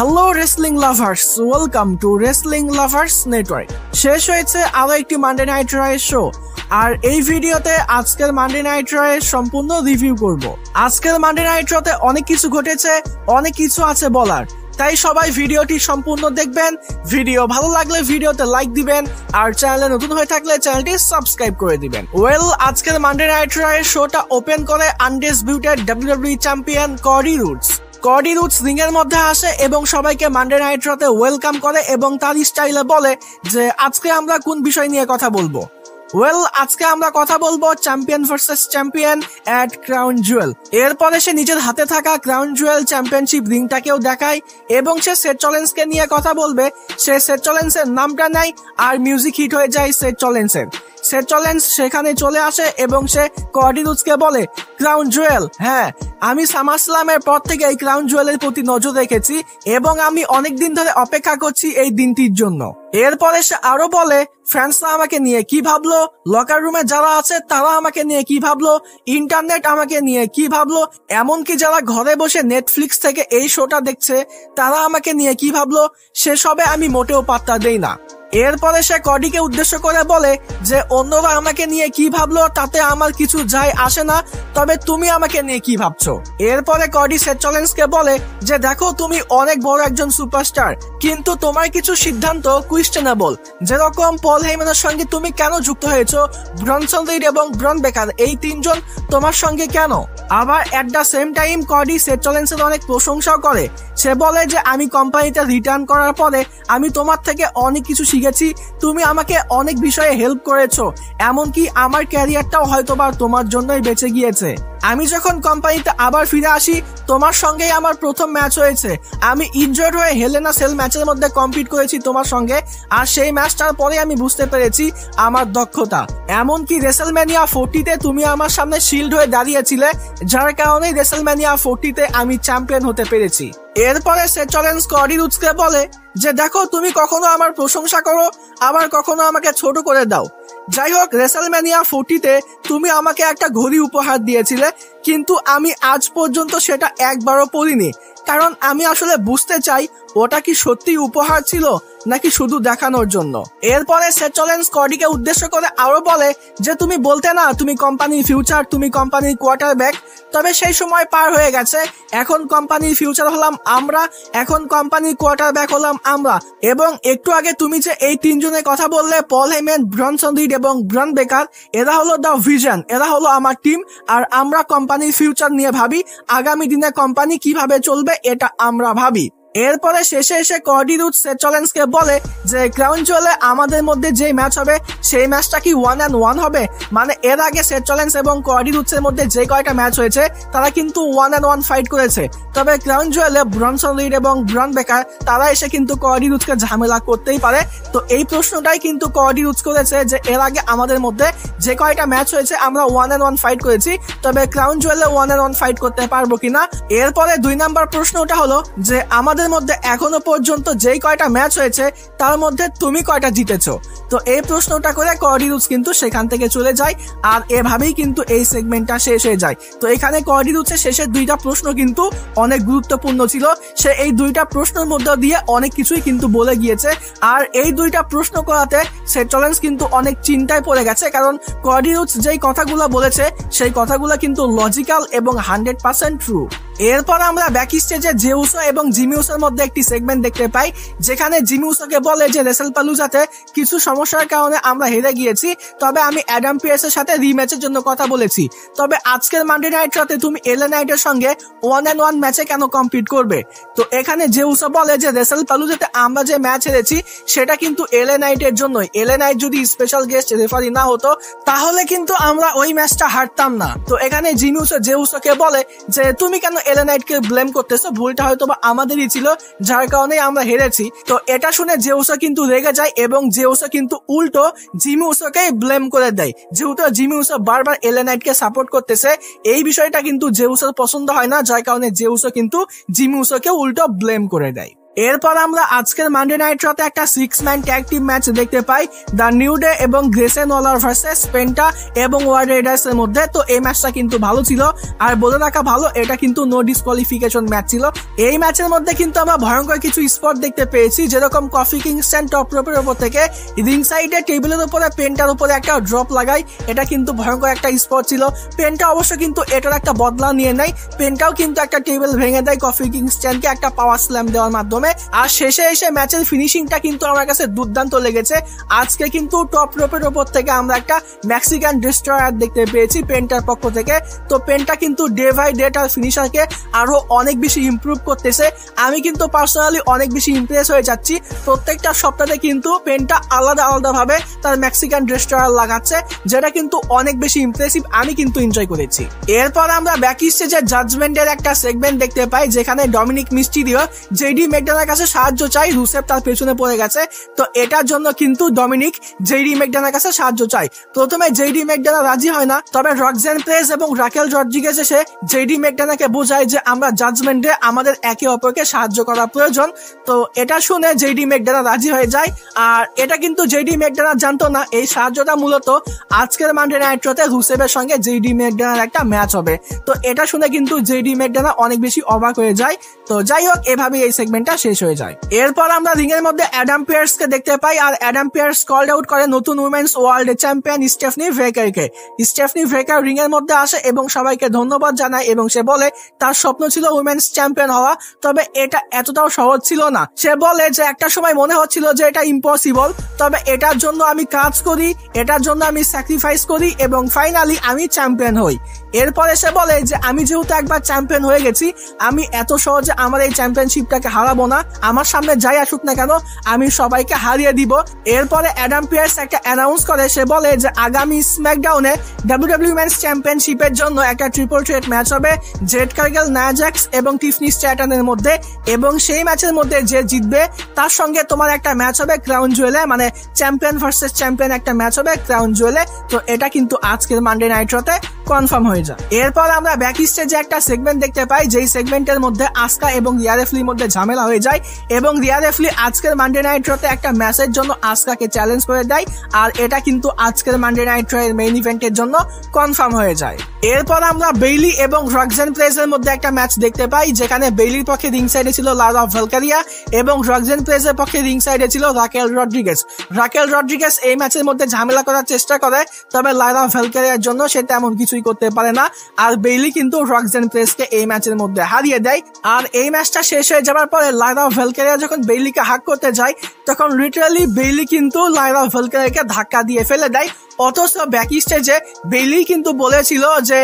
Hello wrestling lovers, welcome to wrestling lovers network. শেষ হয়েছে আরো একটি মানডে নাইট রয়ের শো, আর এই ভিডিওতে আজকের মানডে নাইট রয়ের সম্পূর্ণ রিভিউ করব। আজকের মানডে নাইট রতে অনেক কিছু ঘটেছে, অনেক কিছু আছে বলার, তাই সবাই ভিডিওটি সম্পূর্ণ দেখবেন। ভিডিও ভালো লাগলে ভিডিওতে লাইক দিবেন, আর চ্যানেলে নতুন হয়ে থাকলে চ্যানেলটি সাবস্ক্রাইব করে দিবেন। আজকের মানডে নাইট রয়ের শোটা ওপেন করে আনডিসপিউটেড WWE চ্যাম্পিয়ন কডি রুডস রিং এর মধ্যে আসে এবং সবাইকে মানডে নাইট রতে ওয়েলকাম করে এবং তার স্টাইলে বলে যে আজকে আমরা কোন বিষয় নিয়ে কথা বলবো। আজকে আমরা কথা বলবো চ্যাম্পিয়ন ভার্সেস চ্যাম্পিয়ন এট ক্রাউন জুয়েল। এরপরে সে নিজের হাতে থাকা ক্রাউন জুয়েল চ্যাম্পিয়নশিপ রিংটাকেও দেখায় এবং সে সেথ রলিন্সকে নিয়ে কথা বলবে। সে সেথ রলিন্সের নামটা নেয় আর মিউজিক হিট হয়ে যায় সেথ রলিন্সের। সেথ রলিন্স সেখানে চলে আসে এবং সে কডি রুডসকে বলে, ক্রাউন জুয়েল, হ্যাঁ আমি সামারস্ল্যামের পর থেকে এই ক্রাউন জুয়েলের প্রতি নজর রেখেছি এবং আমি অনেকদিন ধরে অপেক্ষা করছি এই দিনটির জন্য। এরপরে সে আরো বলে, ফ্যান্সরা আমাকে নিয়ে কি ভাবলো, লকার রুমে যারা আছে তারা আমাকে নিয়ে কি ভাবলো, ইন্টারনেট আমাকে নিয়ে কি ভাবলো, এমনকি যারা ঘরে বসে নেটফ্লিক্স থেকে এই শোটা দেখছে তারা আমাকে নিয়ে কি ভাবলো, সেসবে আমি মোটেও পাত্তা দেই না। এরপরে সে কডিকে উদ্দেশ্য করে বলে যে অন্যরা আমাকে নিয়ে কি ভাবলো তাতে আমার কিছু যায় আসে না, তবে তুমি আমাকে নিয়ে কি ভাবছো। এরপরে কডি সেথ রলিন্সকে বলে যে দেখো তুমি অনেক বড় একজন সুপারস্টার, কিন্তু তোমার কিছু সিদ্ধান্ত কুয়েশ্চেনেবল, যেরকম পল হেইম্যানের সঙ্গে তুমি কেন যুক্ত হয়েছো, ব্রনসন রিড এবং ব্রন বেকার এই তিনজন তোমার সঙ্গে কেন। আবার at the same time Cody Seth রলিন্সের অনেক প্রশংসাও করে। সে বলে যে আমি কোম্পানিতে রিটার্ন করার পরে আমি তোমার থেকে অনেক কিছু শিখেছি, তুমি আমাকে অনেক বিষয়ে হেল্প করেছো, এমনকি আমার ক্যারিয়ারটাও হয়তোবা তোমার জন্যই বেঁচে গিয়েছে। আমি যখন কোম্পানিতে আবার ফিরে আসি তোমার সঙ্গেই আমার প্রথম ম্যাচ হয়েছে, আমি ইনজয়েড হয়ে হেলেনা সেল ম্যাচের মধ্যে কম্পিট করেছি তোমার সঙ্গে, আর সেই ম্যাচটার পরে আমি বুঝতে পেরেছি আমার দক্ষতা। এমনকি রেসেলম্যানিয়া 40-তে তুমি আমার সামনে শিল্ড হয়ে দাঁড়িয়েছিলে, যার কারণেই রেসেলম্যানিয়া 40-তে আমি চ্যাম্পিয়ন হতে পেরেছি। এরপরে সেথ রলিন্স কডি রুডসকে বলে যে দেখো তুমি কখনো আমার প্রশংসা করো, আবার কখনো আমাকে ছোট করে দাও। যাই হোক, রেসেলম্যানিয়া 40-তে তুমি আমাকে একটা ঘড়ি উপহার দিয়েছিলে, কিন্তু আমি আজ পর্যন্ত সেটা একবারও পরিনি, কারণ আমি আসলে বুঝতে চাই ওটা কি সত্যি উপহার ছিল নাকি শুধু দেখানোর জন্য। এরপরে সেথ রলিন্স কডিকে উদ্দেশ্য করে আরো বলে যে তুমি বলতে না তুমি কোম্পানির ফিউচার, তুমি কোম্পানির কোয়ার্টারব্যাক, তবে সেই সময় পার হয়ে গেছে, এখন কোম্পানির ফিউচার হলাম আমরা, এখন কোম্পানির কোয়ার্টারব্যাক হলাম আমরা। এবং একটু আগে তুমি যে এই তিনজনের কথা বললে, পল হেইম্যান, ব্রনসন রিড এবং ব্রন বেকার, এরা হলো দ্য ভিশন, এরা হলো আমার টিম, আর আমরা কোম্পানির ফিউচার নিয়ে ভাবি, আগামী দিনে কোম্পানি কিভাবে চলবে এটা আমরা ভাবি। এরপরে শেষে এসে কডি রুডস সেথ রলিন্সকে বলে যে ক্রাউন জুয়েলে আমাদের মধ্যে যে ম্যাচ হবে সেই ম্যাচটা কি 1-on-1 হবে, মানে এর আগে সেথ রলিন্স এবং কডি রুডসের মধ্যে যে কয়টা ম্যাচ হয়েছে তারা কিন্তু 1-on-1 ফাইট করেছে, তবে ক্রাউন জুয়েলে ব্রনসন রিড এবং ব্রন বেকার তারা এসে কিন্তু কডি রুডসকে ঝামেলা করতেই পারে। তো এই প্রশ্নটাই কিন্তু কডি রুডস করেছে যে এর আগে আমাদের মধ্যে যে কয়টা ম্যাচ হয়েছে আমরা 1-on-1 ফাইট করেছি, তবে ক্রাউন জুয়েলে 1-on-1 ফাইট করতে পারবো কিনা। এরপরে 2 নাম্বার প্রশ্নটা হলো যে আমাদের মধ্যে এখনো পর্যন্ত যেই কয়টা ম্যাচ হয়েছে তার মধ্যে তুমি কয়টা জিতেছো। তো এই প্রশ্নটা করে কডি রুডস কিন্তু সেখান থেকে চলে যায়, আর এভাবেই কিন্তু এই সেগমেন্টটা শেষ হয়ে যায়। তো এখানে কডি রুডসের শেষের 2টা প্রশ্ন কিন্তু অনেক গুরুত্বপূর্ণ ছিল, সে এই 2টা প্রশ্নের মধ্যে দিয়ে অনেক কিছুই কিন্তু বলে গিয়েছে, আর এই 2টা প্রশ্ন করাতে সেথ রলিন্স কিন্তু অনেক চিন্তায় পড়ে গেছে, কারণ কডি রুডস যেই কথাগুলো বলেছে সেই কথাগুলো কিন্তু লজিক্যাল এবং 100% ট্রু। এরপর আমরা ব্যাক স্টেজে জে উসো এবং জিমি উসোর মধ্যে একটি সেগমেন্ট দেখতে পাই, যেখানে জিমি উসোকে বলে যে রেসেলপালুজাতে কিছু সমস্যার কারণে আমরা হেরে গিয়েছি, তবে আমি অ্যাডাম পিয়ার্সের সাথে রিম্যাচের জন্য কথা বলেছি, তবে আজকের মানডে নাইট রাতে তুমি এলএ নাইটের সঙ্গে 1-on-1 ম্যাচে কেন কম্পিট করবে। তো এখানে জে উসো বলে যে রেসেলপালুজাতে আমরা যে ম্যাচ হেরেছি সেটা কিন্তু এলএ নাইটের জন্যই, এলএ নাইট যদি স্পেশাল গেস্ট রেফারি না হতো তাহলে কিন্তু আমরা ওই ম্যাচটা হারতাম না। তো এখানে জিমি উসো জে উসোকে বলে যে তুমি কেন এলএ নাইটকে ব্লেম করতেছো, ভুলটা হয়তো বা আমাদেরই ছিল, যার কারণে আমরা হেরেছি। তো এটা শুনে জে উসো কিন্তু রেগে যায় এবং জে উসো কিন্তু উল্টো জিমি উসোকে ব্লেম করে দেয়, যেহেতু জিমি উসো বারবার এলএ নাইটকে সাপোর্ট করতেছে। এই বিষয়টা কিন্তু জে উসোর পছন্দ হয় না, যার কারণে জে উসো কিন্তু জিমি উসোকে উল্টো ব্লেম করে দেয়। এরপর আমরা আজকের মানডে নাইট রতে একটা 6 ম্যান ট্যাগ টিম ম্যাচ দেখতে পাই, দ্য নিউ ডে এবং গ্রেসন ওয়ালার ভার্সেস পেন্টা এবং ওয়ার্ল্ড রাইডার্স এর মধ্যে। তো এই ম্যাচটা কিন্তু ভালো ছিল, আর বলে রাখা ভালো এটা কিন্তু নো ডিসকোয়ালিফিকেশন ম্যাচ ছিল। এই ম্যাচের মধ্যে কিন্তু আমরা ভয়ঙ্কর কিছু স্পট দেখতে পেয়েছি, যেরকম কফি কিংস্টন টপ রোপের উপর থেকে রিং সাইডে টেবিলের উপরে পেন্টার উপরে একটা ড্রপ লাগাই, এটা কিন্তু ভয়ঙ্কর একটা স্পট ছিল। পেন্টা অবশ্য কিন্তু এটার একটা বদলা নিয়ে নেয়, পেন্টাও কিন্তু একটা টেবিল ভেঙে দেয় কফি কিংস্টনকে একটা পাওয়ার স্ল্যাম দেওয়ার মাধ্যমে। আর শেষে এসে ম্যাচের ফিনিশিংটা কিন্তু আমার কাছে দুর্দান্ত লেগেছে। আজকে কিন্তু টপ রোপের উপর থেকে আমরা একটা মেক্সিকান ডিস্ট্রয়ার দেখতে পেয়েছি পেন্টার পক্ষ থেকে। তো পেন্টা কিন্তু ডে বাই ডে তার ফিনিশারকে আরো অনেক বেশি ইমপ্রুভ করতেছে। আমি কিন্তু পার্সোনালি অনেক বেশি ইমপ্রেস হয়ে যাচ্ছি। প্রত্যেকটা সপ্তাহে কিন্তু পেন্টা আলাদা আলাদা ভাবে তার মেক্সিকান ডিস্ট্রয়ার লাগাচ্ছে, যেটা কিন্তু অনেক বেশি ইমপ্রেসিভ, আমি কিন্তু এনজয় করেছি। এরপর আমরা ব্যাক স্টেজে জাজমেন্টের একটা সেগমেন্ট দেখতে পাই, যেখানে ডমিনিক মিস্টিরিও জেডি ম্যাকডানের কাছে সাহায্য চাই, রুসেফ তার পেছনে পড়ে গেছে। তো এটার জন্য কিন্তু ডমিনিক জেডি ম্যাকডানের কাছে সাহায্য চাই। প্রথমে জেডি ম্যাকডানা রাজি হয় না, তবে রক্সেন প্রেস এবং রাকেল রড্রিগেজ এসে জেডি ম্যাকডানাকে বোঝায় যে আমরা জাজমেন্টে আমাদের একে অপরকে সাহায্য করা প্রয়োজন। তো এটা শুনে জেডি ম্যাকডানা রাজি হয়ে যায়। আর এটা কিন্তু জেডি ম্যাকডানা জানতো না, এই সাহায্যটা মূলত আজকের মানডে নাইট রতে রুসেফের সঙ্গে জেডি ম্যাকডানার একটা ম্যাচ হবে। তো এটা শুনে কিন্তু জেডি ম্যাকডানা অনেক বেশি অবাক হয়ে যায়। তো যাই হোক, এভাবে এই সেগমেন্টটা শেষ হয়ে যায়। এরপর আমরা রিং এর মধ্যে অ্যাডাম পিয়ার্স কে দেখতে পাই, আর অ্যাডাম পিয়ার্স কল আউট করে নতুন উইমেন্স ওয়ার্ল্ড চ্যাম্পিয়ন স্টেফনি ভ্রেকারকে। স্টেফনি ভ্রেকার রিং এর মধ্যে আসে এবং সবাইকে ধন্যবাদ জানায়, এবং সে বলে তার স্বপ্ন ছিল উইমেন্স চ্যাম্পিয়ন হওয়া, তবে এটা এতটাও সহজ ছিল না। সে বলে যে একটা সময় মনে হচ্ছিল যে এটা ইম্পসিবল, তবে এটার জন্য আমি কাজ করি, এটার জন্য আমি স্যাক্রিফাইস করি এবং ফাইনালি আমি চ্যাম্পিয়ন হই। এরপরে সে বলে যে আমি যেহেতু একবার চ্যাম্পিয়ন হয়ে গেছি, আমি এত সহজে আমার এই চ্যাম্পিয়নশিপটাকে হারাবো না, আমার সামনে যাই আসুক না কেন আমি সবাইকে হারিয়ে দিব। এরপরে অ্যাডাম পিয়ার্স একটা অ্যানাউন্স করে, সে বলে যে আগামী স্ম্যাকডাউনে ডাব্লিউডাব্লিউ মেন্স চ্যাম্পিয়নশিপের জন্য একটা ট্রিপল থ্রেট ম্যাচ হবে জেড কার্গেল, নায়া জ্যাক্স এবং টিফনি স্ট্র্যাটনের মধ্যে, এবং সেই ম্যাচের মধ্যে যে জিতবে তার সঙ্গে তোমার একটা ম্যাচ হবে ক্রাউন জুয়েলে, মানে চ্যাম্পিয়ন ভার্সেস চ্যাম্পিয়ন একটা ম্যাচ হবে ক্রাউন জুয়েলে। তো এটা কিন্তু আজকের মানডে নাইট রতে কনফার্ম হয়ে যায়। এরপর আমরা ব্যাক স্টেজে একটা সেগমেন্ট দেখতে পাই, যেই সেগমেন্টের মধ্যে আসকা এবং রিয়া রেফলির মধ্যে ঝামেলা হয়ে যায়, এবং রিয়া রেফলি আজকের মানডে নাইট রতে একটা ম্যাচের জন্য আসকাকে চ্যালেঞ্জ করে দেয়, আর এটা কিন্তু আজকের মানডে নাইট র এর মেইন ইভেন্টের জন্য কনফার্ম হয়ে যায়। এরপর আমরা বেইলি এবং রক্সেন প্রেসের মধ্যে একটা ম্যাচ দেখতে পাই, যেখানে বেইলির পক্ষে রিং সাইডে ছিল লারা ভ্যালকারিয়া এবং রক্সেন প্রেসের পক্ষে রিং সাইডে ছিল রাকেল রড্রিগেজ। রাকেল রড্রিগেজ এই ম্যাচের মধ্যে ঝামেলা করার চেষ্টা করে, তবে লারা ভ্যালকারিয়ার জন্য সে তেমন কিছুই করতে পারে না, আর বেইলি কিন্তু রক্সেন প্রেসকে এই ম্যাচের মধ্যে হারিয়ে দেয়। আর এই ম্যাচটা শেষ হয়ে যাওয়ার পরে লারা ভ্যালকারিয়া যখন বেইলিকে হাক করতে যায়, তখন লিটারালি বেইলি কিন্তু লারা ভ্যালকারিয়াকে ধাক্কা দিয়ে ফেলে দেয়। অথচ ব্যাক স্টেজে বেইলি কিন্তু বলেছিল যে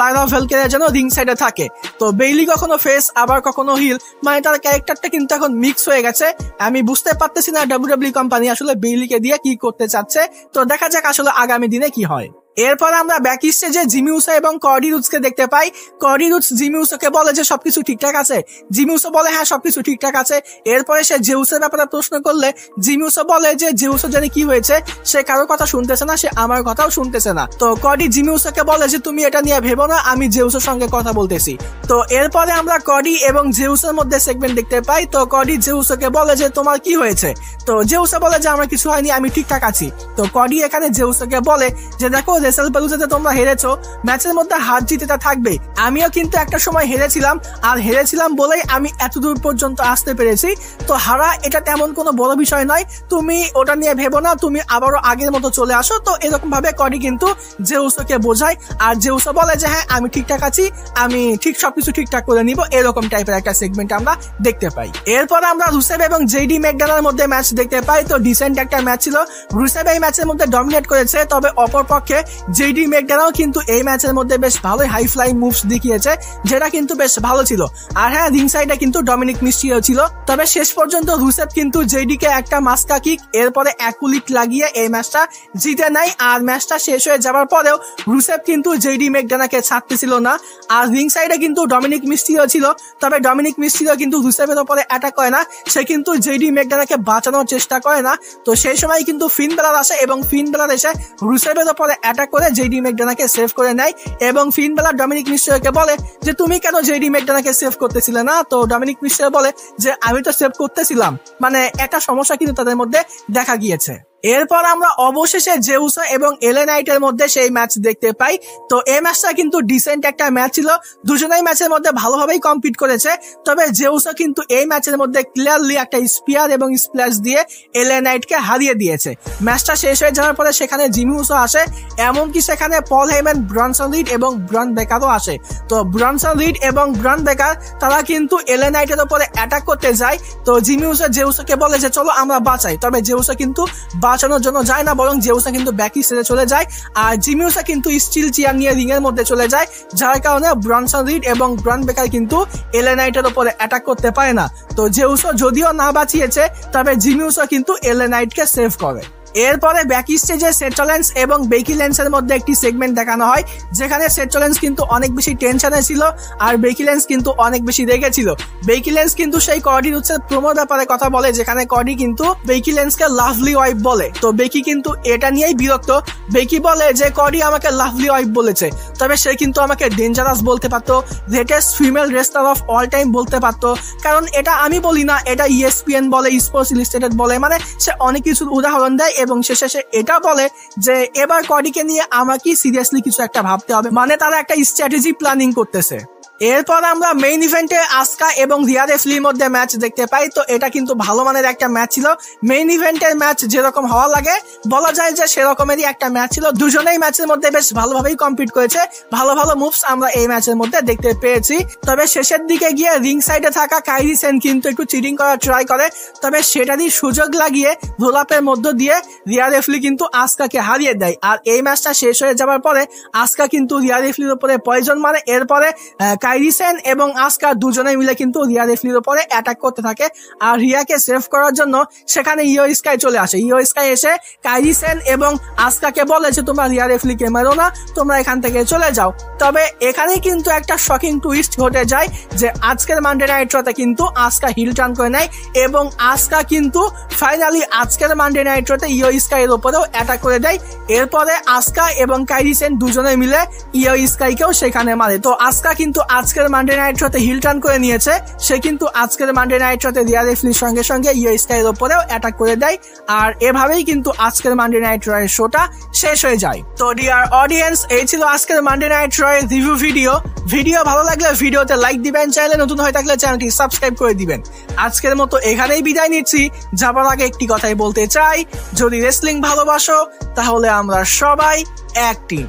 লারা ভ্যালকারিয়া যেন রিং সাইডে থাকে। তো বেইলি কখনো ফেস আবার কখনো হিল, মানে তার ক্যারেক্টারটা কিন্তু এখন মিক্স হয়ে গেছে। আমি বুঝতে পারতেছি না ডাব্লিউডাব্লিউ কোম্পানি আসলে বেইলিকে দিয়ে কি করতে চাচ্ছে। তো দেখা যাক আসলে আগামী দিনে কি হয়। এরপর আমরা ব্যাক স্টেজে জিমি উসো এবং কর্ডি রুডসকে দেখতে পাই। কর্ডি রুডস জিমি উসোকে বলে যে সবকিছু ঠিকঠাক আছে, জিমি উসো বলে হ্যাঁ সবকিছু ঠিকঠাক আছে। এরপরে সে জেউসের ব্যাপারে প্রশ্ন করলে জিমি উসো বলে যে জেউসো জানে কি হয়েছে, সে কারোর কথা শুনতেছে না, সে আমার কথাও শুনতেছে না। তো কর্ডি জিমি উসোকে বলে যে তুমি এটা নিয়ে ভেবো না, আমি জেউসের সঙ্গে কথা বলতেছি। তো এরপরে আমরা কর্ডি এবং জেউসের মধ্যে সেগমেন্ট দেখতে পাই। তো কর্ডি জেউসোকে বলে যে তোমার কি হয়েছে, তো জেউসো বলে যে আমার কিছু হয়নি, আমি ঠিকঠাক আছি। তো কর্ডি এখানে জেউসোকে বলে যে দেখো রেসেলপালুজাতে তোমরা হেরেছো, ম্যাচের মধ্যে হার জিতেটা থাকবে, আমিও কিন্তু একটা সময় হেরেছিলাম, আর হেরেছিলাম বলেই আমি এতদূর পর্যন্ত আসতে পেরেছি। তো হারা এটা তেমন কোনো বড় বিষয় নয়, তুমি ওটা নিয়ে ভেবো না, তুমি আবারও আগের মতো চলে আসো। তো এরকম ভাবে কর্ডি কিন্তু জেউসোকে বোঝায়, আর জেউসো বলে যে হ্যাঁ আমি ঠিকঠাক আছি, আমি ঠিক সবকিছু ঠিকঠাক করে নিব। এরকম টাইপের একটা সেগমেন্ট আমরা দেখতে পাই। এরপর আমরা রুসেভ এবং জেডি ম্যাকডানার মধ্যে ম্যাচ দেখতে পাই। তো ডিসেন্ট একটা ম্যাচ ছিল, রুসেভ এই ম্যাচের মধ্যে ডমিনেট করেছে, তবে অপরপক্ষে জেডি ম্যাকডানাও কিন্তু এই ম্যাচের মধ্যে বেশ ভালোই হাই ফ্লাই মুভস দেখিয়েছে, যেটা কিন্তু বেশ ভালো ছিল। আর হ্যাঁ, রিং সাইডে কিন্তু ডমিনিক মিস্টিরিও ছিল, তবে শেষ পর্যন্ত রুসেভ কিন্তু জেডিকে একটা মাস্কা কিক এরপরে অ্যাকুলিট লাগিয়ে এই ম্যাচটা জিতে নেয়। আর ম্যাচটা শেষ হয়ে যাওয়ার পরেও রুসেভ কিন্তু জেডি ম্যাকডানাকে ছাড়তেছিল না। আর রিং সাইডে কিন্তু ডমিনিক মিস্টিরিও ছিল, তবে ডমিনিক মিস্টিরিও কিন্তু রুসেভের উপরে অ্যাটাক করে না, সে কিন্তু জেডি ম্যাকডানাকে বাঁচানোর চেষ্টা করে না। তো সেই সময় কিন্তু ফিন বেলার আসে এবং ফিন বেলার এসে রুসেভের উপরে অ্যাটাক অ্যাটাক করে জেডি ম্যাকডোনাকে সেভ করে নেয় এবং ফিন বেলার ডমিনিক মিস্টেরিওকে বলে যে তুমি কেন জেডি ম্যাকডোনাকে সেভ করতেছিলে না। তো ডমিনিক মিস্টেরিও বলে যে আমি তো সেভ করতেছিলাম, মানে একটা সমস্যা কিন্তু তাদের মধ্যে দেখা গিয়েছে। এরপর আমরা অবশেষে জেউসো এবং এলএ নাইটের মধ্যে সেই ম্যাচ দেখতে পাই। তো এই ম্যাচটা কিন্তু ডিসেন্ট একটা ম্যাচ ছিল, দুজনেই ম্যাচের মধ্যে ভালোভাবেই কম্পিট করেছে। তবে জেউসো কিন্তু এই ম্যাচের মধ্যে ক্লিয়ারলি একটা স্পিয়ার এবং স্প্ল্যাশ দিয়ে এলএ নাইটকে হারিয়ে দিয়েছে। ম্যাচটা শেষ হয়ে যাওয়ার পরে সেখানে জিমি উসো আসে, এমনকি সেখানে পল হেইম্যান, ব্রনসন রিড এবং ব্রন বেকারও আসে। তো ব্রনসন রিড এবং ব্রন বেকার তারা কিন্তু এলএ নাইটের উপরে অ্যাটাক করতে যায়। তো জিমি উসো জেউসোকে বলে যে চলো আমরা বাঁচাই, তবে জেউসো কিন্তু বাঁচানোর জন্য যায় না, বরং জেউসো কিন্তু ব্যাকি ছেড়ে চলে যায়। আর জিমি উসো কিন্তু স্টিল চেয়ার নিয়ে রিং এর মধ্যে চলে যায়, যার কারণে ব্রনসন রিড এবং ব্রন বেকার কিন্তু এলএ নাইটের উপরে অ্যাটাক করতে পারে না। তো জেউসো যদিও না বাঁচিয়েছে, তবে জিমি উসো কিন্তু এলএ নাইটকে সেভ করে। এরপরে ব্যাক স্টেজে সেথ রলিন্স এবং বেকি লিঞ্চের মধ্যে একটি সেগমেন্ট দেখানো হয়, যেখানে সেথ রলিন্স কিন্তু অনেক বেশি টেনশনে ছিল আর বেকি লিঞ্চ কিন্তু অনেক বেশি রেগে ছিল। বেকি লিঞ্চ কিন্তু সেই কডি রোডসের প্রোমোর ব্যাপারে কথা বলে, যেখানে কডি কিন্তু বেকি লিঞ্চকে লাভলি ওয়াইফ বলে। তো বেকি কিন্তু এটা নিয়েই বিরক্ত। বেকি বলে যে কডি আমাকে লাভলি ওয়াইফ বলেছে, তবে সে কিন্তু আমাকে ডেঞ্জারাস বলতে পারতো, greatest female wrestler of all time বলতে পারতো, কারণ এটা আমি বলি না, এটা ESPN বলে, স্পোর্টস ইলাস্ট্রেটেড বলে, মানে সে অনেক কিছুর উদাহরণ দেয় এবং শেষে সে এটা বলে যে এবার কডিকে নিয়ে আমাকে সিরিয়াসলি কিছু একটা ভাবতে হবে, মানে তারা একটা স্ট্র্যাটেজি প্ল্যানিং করতেছে। এরপর আমরা মেইন ইভেন্টে আসকা এবং রিয়া রিপ্লির মধ্যে ম্যাচ দেখতে পাই। তো এটা কিন্তু ভালো মানের একটা ম্যাচ ছিল। মেইন ইভেন্টের ম্যাচ যেরকম হওয়া লাগে বলা যায় যে সেরকমেরই একটা ম্যাচ ছিল। দুজনেই ম্যাচের মধ্যে বেশ ভালোভাবেই কম্পিট করেছে, ভালো ভালো মুভস আমরা এই ম্যাচের মধ্যে দেখতে পেয়েছি। তবে শেষের দিকে গিয়ে রিং সাইডে থাকা কাইরি সেন কিন্তু একটু চিটিং করার ট্রাই করে, তবে সেটারই সুযোগ লাগিয়ে রোলাপের মধ্য দিয়ে রিয়া রিপ্লি কিন্তু আসকাকে হারিয়ে দেয়। আর এই ম্যাচটা শেষ হয়ে যাওয়ার পরে আসকা কিন্তু রিয়া রিপ্লির উপরে পয়জন মারে। এরপরে কাইরি সেন এবং আসকা দুজনে মিলে কিন্তু রিয়া রিপ্লির উপরে অ্যাটাক করতে থাকে, আর রিয়াকে সেভ করার জন্য সেখানে ইয়ো স্কাই চলে আসে। ইয়ো স্কাই এসে কাইরি সেন এবং আসকাকে বলে যে তোমরা রিয়া রিপ্লিকে মেরো না, তোমরা এখান থেকে চলে যাও। তবে এখানেই কিন্তু একটা শকিং টুইস্ট ঘটে যায় যে আজকের মানডে নাইট রতে কিন্তু আসকা হিল টার্ন করে নেয় এবং আসকা কিন্তু ফাইনালি আজকের মানডে নাইট রতে ইয়ো স্কাইয়ের উপরেও অ্যাটাক করে দেয়। এরপরে আসকা এবং কাইরি সেন দুজনে মিলে ইয়ো স্কাইকেও সেখানে মারে। তো আসকা কিন্তু আজকের মানডে নাইট রতে হিল টার্ন করে নিয়েছে, সে কিন্তু আজকের মানডে নাইট রতে রিয়া রিপ্লির সঙ্গে সঙ্গে ইয়ো স্কাইয়ের উপরেও অ্যাটাক করে দেয়। আর এভাবেই কিন্তু আজকের মানডে নাইট রয়ের শোটা শেষ হয়ে যায়। তো ডিয়ার অডিয়েন্স, এই ছিল আজকের মানডে নাইট রয়ের রিভিউ ভিডিও ভালো লাগলে ভিডিওতে লাইক দিবেন, চ্যানেলে নতুন হয়ে থাকলে চ্যানেলটি সাবস্ক্রাইব করে দিবেন। আজকের মতো এখানেই বিদায় নিচ্ছি। যাবার আগে একটি কথাই বলতে চাই, যদি রেসলিং ভালোবাসো তাহলে আমরা সবাই এক টিম।